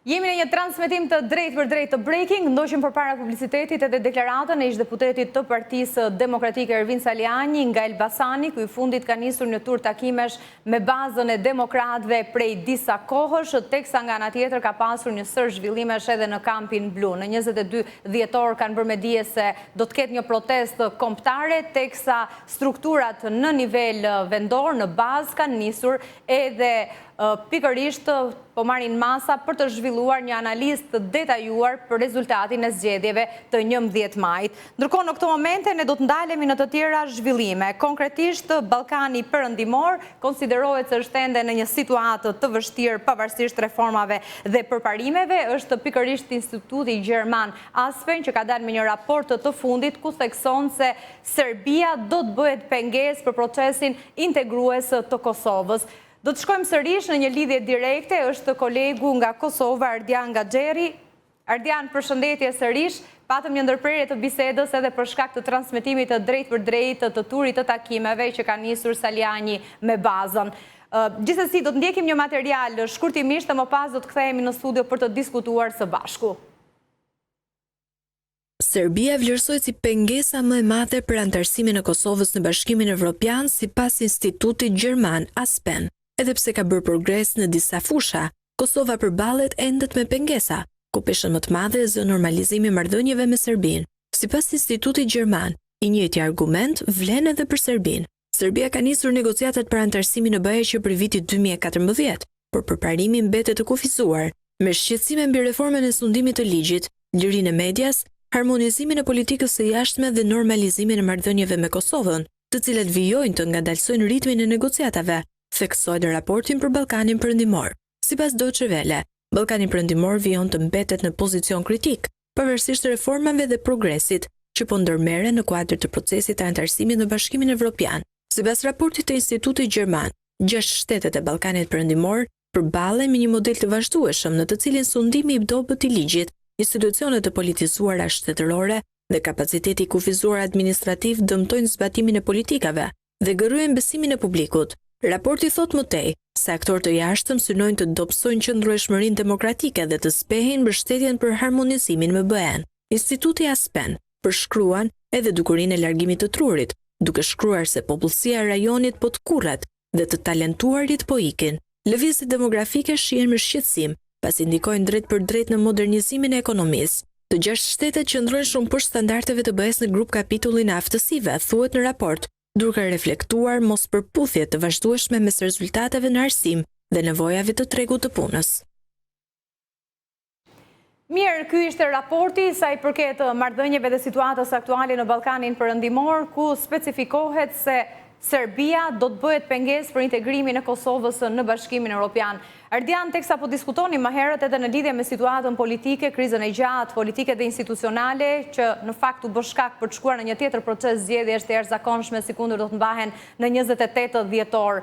Jemi në një transmetim të drejt për drejt të breaking, ndoqim përpara publicitetit edhe deklaratën e ish-deputetit të Partisë Demokratike Ervin Saliani nga Elbasani, ku i fundit ka nisur një tur takimesh me bazën e demokratëve prej disa kohësh, teksa nga ana tjetër ka pasur një sër zhvillimesh edhe në Kampin Blu. Në 22 dhjetor kanë bërë me dije se do të ketë një protestë kombëtare, teksa strukturat në nivel vendor, në bazë kanë nisur edhe pikërisht po marrin masa për të zhvilluar një analizë të detajuar për rezultatin e zgjedhjeve të 11 majit. Ndërkohë në këto momente ne do të ndalemi në të tjera zhvillime. Konkretisht Ballkani Perëndimor konsiderohet se është ende në një situatë të vështirë pavarësisht reformave dhe përparimeve. Është pikërisht Instituti Gjerman Aspen që ka dalë me një raport të fundit ku thekson se Serbia do të bëhet pengesë për procesin integrues të Kosovës. Do të shkojmë sërish në një lidhje direkte, është kolegu nga Kosova, Ardian Gaxheri. Ardian, përshëndetje sërish, patëm një ndërprerje të bisedës edhe për shkak të transmetimit të drejt për drejt të turit të takimeve që ka nisur Saliani me bazën. Gjithsesi, do të ndjekim një material shkurtimisht dhe më pas do të kthehemi në studio për të diskutuar së bashku. Serbia vlerësohet si pengesa më e madhe për antarësimin e Kosovës në Bashkimin Evropian sipas Institutit Gjerman Aspen. Edhe pse ka bërë progres në disa fusha, Kosova përballet endet me pengesa, ku peshën më të madhe zë normalizimi i marrëdhënieve me Serbinë. Sipas Institutit Gjerman, i njëjti argument vlen edhe për Serbinë. Serbia ka nisur negociatat për antarësimin në BE për vitin 2014, por përparimi mbetet të kufizuar, me shqetësime mbi reformën e sundimit të ligjit, lirinë e medias, harmonizimin e politikës së jashtme dhe normalizimin e marrëdhënieve me Kosovën, të cilat vijojnë të ngadalsojnë ritmin e negociatave, theksoi në raportin për Ballkanin Perëndimor. Sipas Deutsche Welle, Ballkani Perëndimor vijon të mbetet në pozicion kritik, pavarësisht reformave dhe progresit që po ndërmerren në kuadër të procesit të antarësimit në Bashkimin Evropian. Sipas raportit të Institutit Gjerman, 6 shtetet e Ballkanit Perëndimor përballen me një model të vazhdueshëm në të cilin sundimi i dobët i ligjit, institucionet të politizuara shtetërore dhe kapaciteti i kufizuar administrativ dëmtojnë zbatimin e politikave dhe gërryejnë besimin e publikut. Raporti thot më tej se aktorët të jashtëm synojnë të dobësojnë qëndrueshmërinë demokratike dhe të zbehin mbështetjen për harmonizimin me BE-n. Instituti Aspen përshkruan edhe dukurinë e largimit të trurit, duke shkruar se popullsia e rajonit po të kurret dhe të talentuarit po ikin. Lëvizjet demografike shihen me shqetësim, pasi ndikojnë drejt për drejt në modernizimin e ekonomisë. Të 6 shtetet qëndrojnë shumë poshtë standardeve të BE-s në grup kapitullin e aftësive, thuhet në raport, duke reflektuar mos përputhje të vazhdueshme mes rezultateve në arsim dhe nevojave të tregut të punës. Mirë, ky ishte raporti sa i përket marrëdhënieve dhe situatës aktuale në Ballkanin Perëndimor, ku specifikohet se Serbia do të bëhet pengesë për integrimin e Kosovës në Bashkimin Evropian. Ardian, teksa po diskutonim më herët edhe në lidhje me situatën politike, krizën e gjatë, politike dhe institucionale, që në fakt u bë shkak për të shkuar në një tjetër proces zgjedhjesh të jashtëzakonshme, sikundër do të mbahen në 28 dhjetor.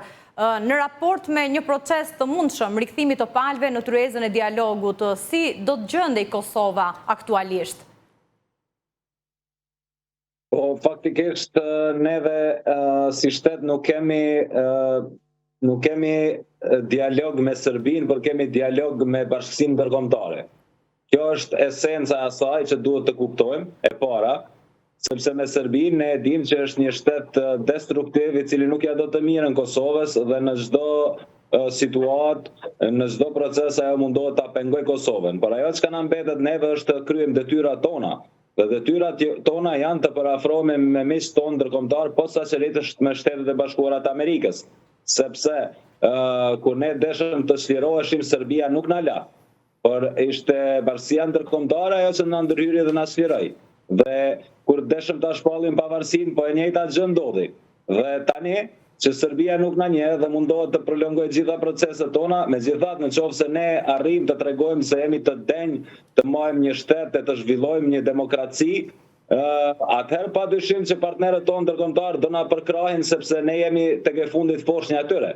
Në raport me një proces të mundshëm rikthimit të palëve në tryezën e dialogut, si do të gjendej Kosova aktualisht? Po, faktikisht neve si shtet nuk kemi dialog me Serbinë, por kemi dialog me bashkësinë ndërkombëtare. Kjo është esenca e asaj që duhet të kuptojmë e para, sepse me Serbinë ne e dimë që është një shtet destruktiv i cili nuk ja do të mirën Kosovës dhe në çdo situatë, në çdo proces ajo mundohet ta pengojë Kosovën. Por ajo që na mbetet neve është të kryejmë detyrat tona. Dhe detyrat tona janë të parafrohemi me miqtë tonë ndërkombëtar, posaçërisht me Shtetet e Bashkuara të Amerikës, sepse kur ne deshëm të çliroheshim, Serbia nuk na la, por ishte bashkia ndërkombëtare ajo që na ndërhyri dhe na çliroi. Dhe kur deshëm ta shpallim pavarësinë, po e njëjta gjë ndodhi. Dhe tani që Serbia nuk na njeh dhe mundohet të prolongojë gjitha proceset tona, megjithatë nëse ne arrijmë të tregojmë se jemi të denj, të marrim një shtet e të zhvillojmë një demokraci, atëherë padyshim që partnerët tonë ndërkombëtar do na përkrahin sepse ne jemi tek e fundit foshnjë atyre.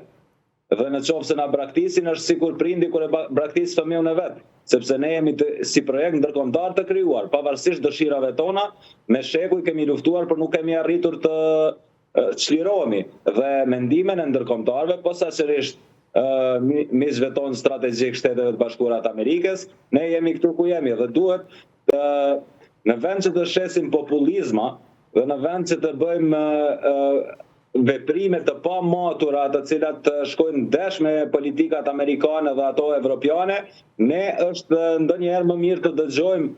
Dhe nëse na braktisin është sikur prindi kur e braktis fëmijën e vet, sepse ne jemi si projekt ndërkombëtar të krijuar, pavarësisht dëshirave tona, me shekuj kemi luftuar por nuk kemi arritur të çlirohemi dhe mendimin e ndërkombëtarëve posaçërisht miqve tonë strategjik Shteteve të Bashkuara të Amerikës, ne jemi këtu ku jemi dhe duhet në vend që të shesim populizma dhe në vend që të bëjmë veprime të pamatura të cilat shkojnë ndesh me politikat amerikane dhe ato evropiane, ne është ndonjëherë më mirë të dëgjojmë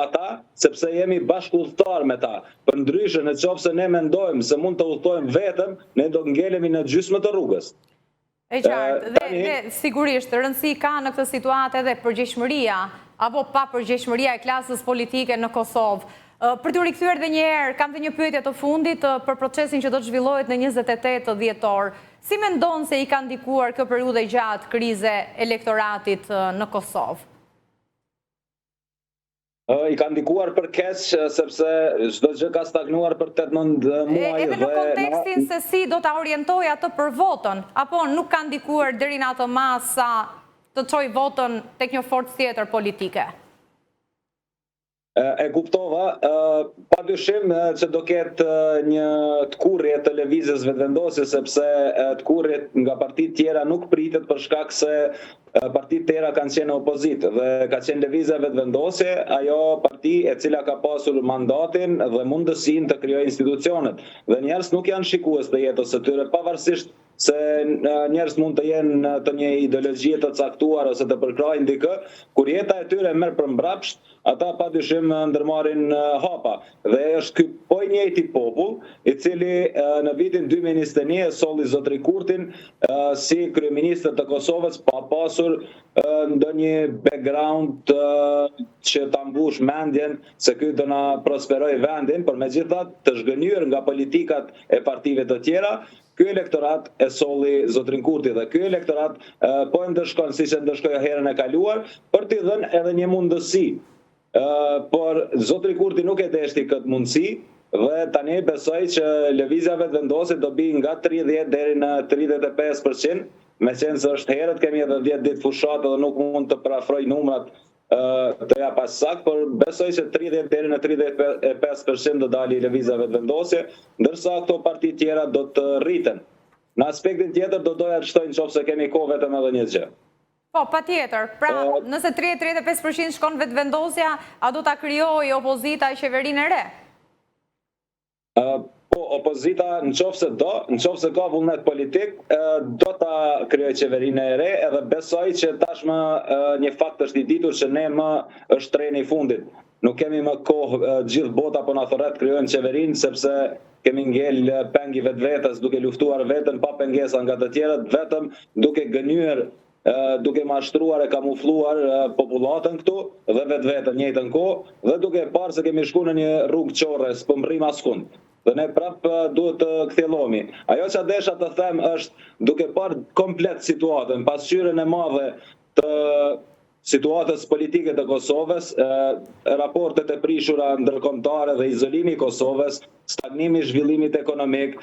ata, sepse jemi bashkëudhëtar me ta. Përndryshe, nëse ne mendojmë se mund të udhëtojmë vetëm, ne do ngelemi në gjysmë të rrugës. E qartë, dhe sigurisht rëndësi ka në këtë situatë edhe përgjegjshmëria apo pa përgjegjshmëria e klasës politike në Kosovë. Për të rikthyer edhe një herë, kam dhe një pyetje të fundit për procesin që do të zhvillohet në 28 dhjetor. Si mendon se i ka ndikuar kjo periudhë gjatë krize elektoratit në Kosovë? I ka ndikuar për keq sepse çdo gjë ka stagnuar për 8-9 muaj. Edhe në kontekstin se si do ta orientoj atë për votën, apo nuk ka ndikuar deri në atë masa të çoj votën tek një forcë tjetër politike? E kuptova, padyshim që do ketë një tkurrje të lëvizjes vetëvendosje, sepse tkurrjet nga partitë tjera nuk pritet për shkak se partitë tjera kanë qenë opozitë dhe ka qenë lëvizja vetëvendosje ajo parti e cila ka pasur mandatin dhe mundësinë të krijojë institucionet. Dhe njerëz nuk janë shikues të jetës së tyre, pavarësisht se njerëz mund të jenë të një ideologji të caktuar ose të përkrajnë dikë, kur jeta e tyre merr përmbrapsht, ata padyshim ndërmarrin hapa. Dhe është ky po i njëjti popull i cili në vitin 2021 solli zotri Kurtin si kryeminist të Kosovës pa pasur ndonjë background që ta mbush mendjen se ky do na prosperoj vendin, por megjithatë të zhgënjur nga politikat e partive të tjera, ky elektorat e solli zotrin Kurti dhe ky elektorat po e ndëshkon siç e ndëshkoi herën e kaluar për t'i dhënë edhe një mundësi. Por zotri Kurti nuk e deshti këtë mundësi dhe tani besoj që lëvizja vetëvendosje do bi nga 30 deri në 35%, meqense se është herët kemi edhe 10 ditë fushatë dhe nuk mund të parafroj numrat të ja pas sakt, por besoj që 30 deri në 35% do dali lëvizja vetëvendosje, ndërsa këto parti tjera do të rriten. Në aspektin tjetër do doja të shtoj nëse kemi kohë vetëm edhe një gjë. Po, patjetër. Pra, nëse 30-35% shkon vetëvendosja, a do ta krijojë opozita e qeverinë e re? Po, opozita nëse ka vullnet politik, do ta krijojë qeverinë e re, edhe besoj që tashmë një fakt është i ditur që ne më është treni i fundit. Nuk kemi më kohë, gjithë bota po na thorret krijojnë qeverinë sepse kemi ngel pengi vetvetes duke luftuar veten pa pengesa nga të tjerët, vetëm duke gënyer, duke mashtruar e kamufluar popullatën këtu dhe vetveten njëjtën kohë dhe duke parë se kemi shkuar në një rrugë qorre, s'po mrrim askund. Dhe ne prapë duhet të kthjellohemi. Ajo që desha të them është duke parë komplet situatën, pasqyrën e madhe të situatës politike të Kosovës, raportet e prishura ndërkombëtare dhe izolimi i Kosovës, stagnimi i zhvillimit ekonomik,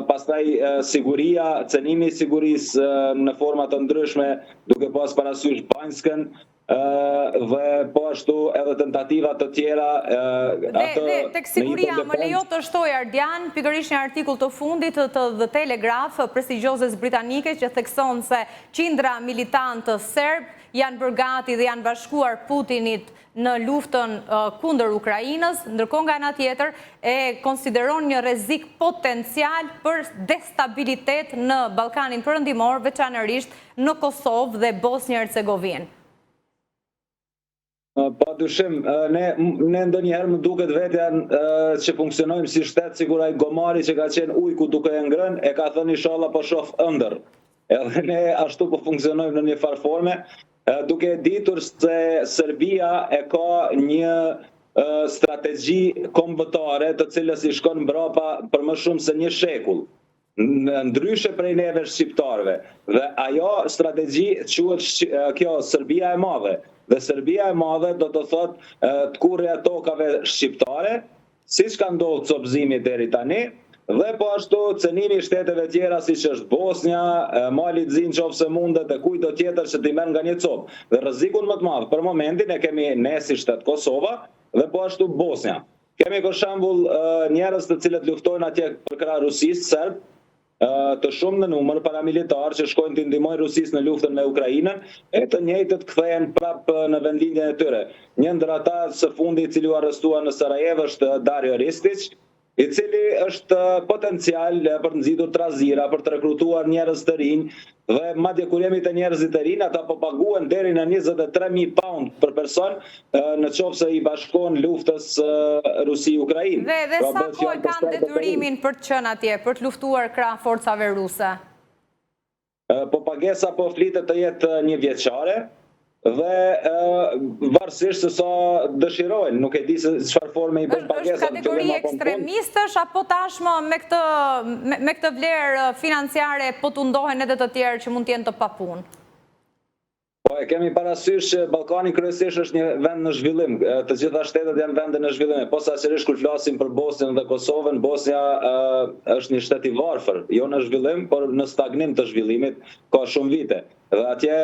pastaj siguria, cenimi i sigurisë në forma të ndryshme, duke pas parasysh Banjskën, dhe po ashtu edhe tentativa të tjera. Dhe tek siguria më lejo të shtoj Ardian, pikërisht një artikull të fundit të The Telegraph, prestigjozes britanike, që thekson se qindra militantë serb janë bërgati dhe janë bashkuar Putinit në luftën kundër Ukrainës, ndërkohë nga ana tjetër e konsideron një rrezik potencial për destabilitet në Ballkanin Perëndimor, veçanërisht në Kosovë dhe Bosnjë-Hercegovinë. Padyshim, ne ndonjëherë më duket vetja që funksionojmë si shtet, sikur ai gomari që ka qenë ujku duke e ngrënë, e ka thënë inshallah po shoh ëndër. Edhe ne ashtu po funksionojmë në një farë forme, duke ditur se Serbia e ka një strategji kombëtare të cilës i shkon mbrapa për më shumë se një shekull, ndryshe prej neve shqiptarëve. Dhe ajo strategji quhet kjo Serbia e Madhe. Dhe Serbia e Madhe do të thotë tkurrja e tokave shqiptare, siç ka ndodhur copëzimi deri tani, dhe po ashtu cenimi i shteteve tjera siç është Bosnja, Mali Zin nëse mundet e kujto tjetër që t'i merr nga një copë. Dhe rrezikun më të madh për momentin e kemi ne si shtet Kosova dhe po ashtu Bosnja. Kemi për shembull njerëz të cilët luftojnë atje për krah Rusisë serb, të shumë në numër paramilitar që shkojnë të ndihmojnë Rusisë në luftën me Ukrainën, e të njëjtët kthehen prapë në vendlindjen e tyre. Një ndër ata së fundi i cili u arrestua në Sarajevo është Dario Ristic, i cili është potencial për të nxitur trazira, për të rekrutuar njerëz të rinj, dhe madje kur jemi të njerëzit të rinj, ata po paguhen deri në 23.000 pound për person në qoftë se i bashkohen luftës Rusi-Ukrainë. Dhe sa kohë kanë detyrimin për të qenë atje, për të luftuar krah forcave ruse? Po pagesa po flitet të jetë 1 vjeçare, dhe varësisht se sa dëshirojnë, nuk e di se çfarë forme i bën pagesa. Është kategori ekstremistësh apo tashmë me këtë vlerë financiare po tundohen edhe të tjerë që mund të jenë të papunë? Po e kemi parasysh që Ballkani kryesisht është një vend në zhvillim. Të gjitha shtetet janë vende në zhvillim. Posaçërisht kur flasim për Bosnjën dhe Kosovën, Bosnja është një shtet i varfër, jo në zhvillim, por në stagnim të zhvillimit ka shumë vite. Dhe atje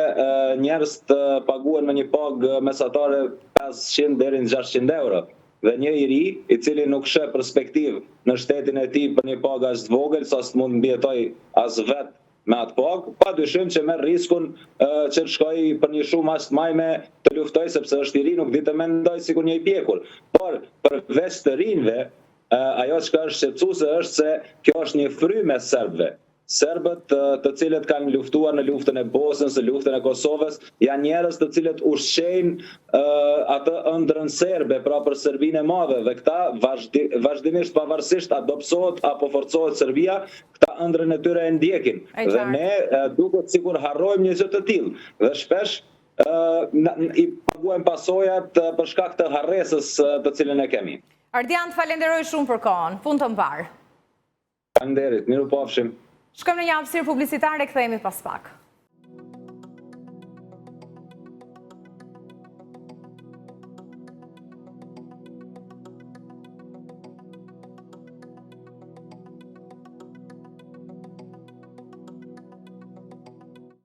njerëz të paguhen me një pagë mesatare 500 deri në 600 euro. Dhe një i ri, i cili nuk sheh perspektivë në shtetin e tij për një pagë as të vogël, sa s'mund mbijetoj as vetë me atë pagë, pa dyshim që merr riskun që të shkoj për një shumë as të majme të luftoj, sepse është i ri, nuk di të mendoj sikur një i pjekur. Por përveç të rinjve, ajo që është shqetësuese është se kjo është një frymë e serbëve. Serbët të cilët kanë luftuar në luftën e Bosnjës, në luftën e Kosovës, janë njerëz të cilët ushqejnë atë ëndrrën serbe, pra për Serbinë e madhe, dhe këta vazhdimisht pavarësisht a dobësohet apo forcohet Serbia, këta ëndrrën e tyre e ndjekin. Dhe ne duket sikur harrojmë një gjë të tillë. Dhe shpesh i paguajmë pasojat për shkak të harresës të cilën e kemi. Ardian, falenderoj shumë për kohën. Punë të mbar. Faleminderit, miru pafshim. Shkojmë në një hapësirë publicitare, kthehemi pas pak.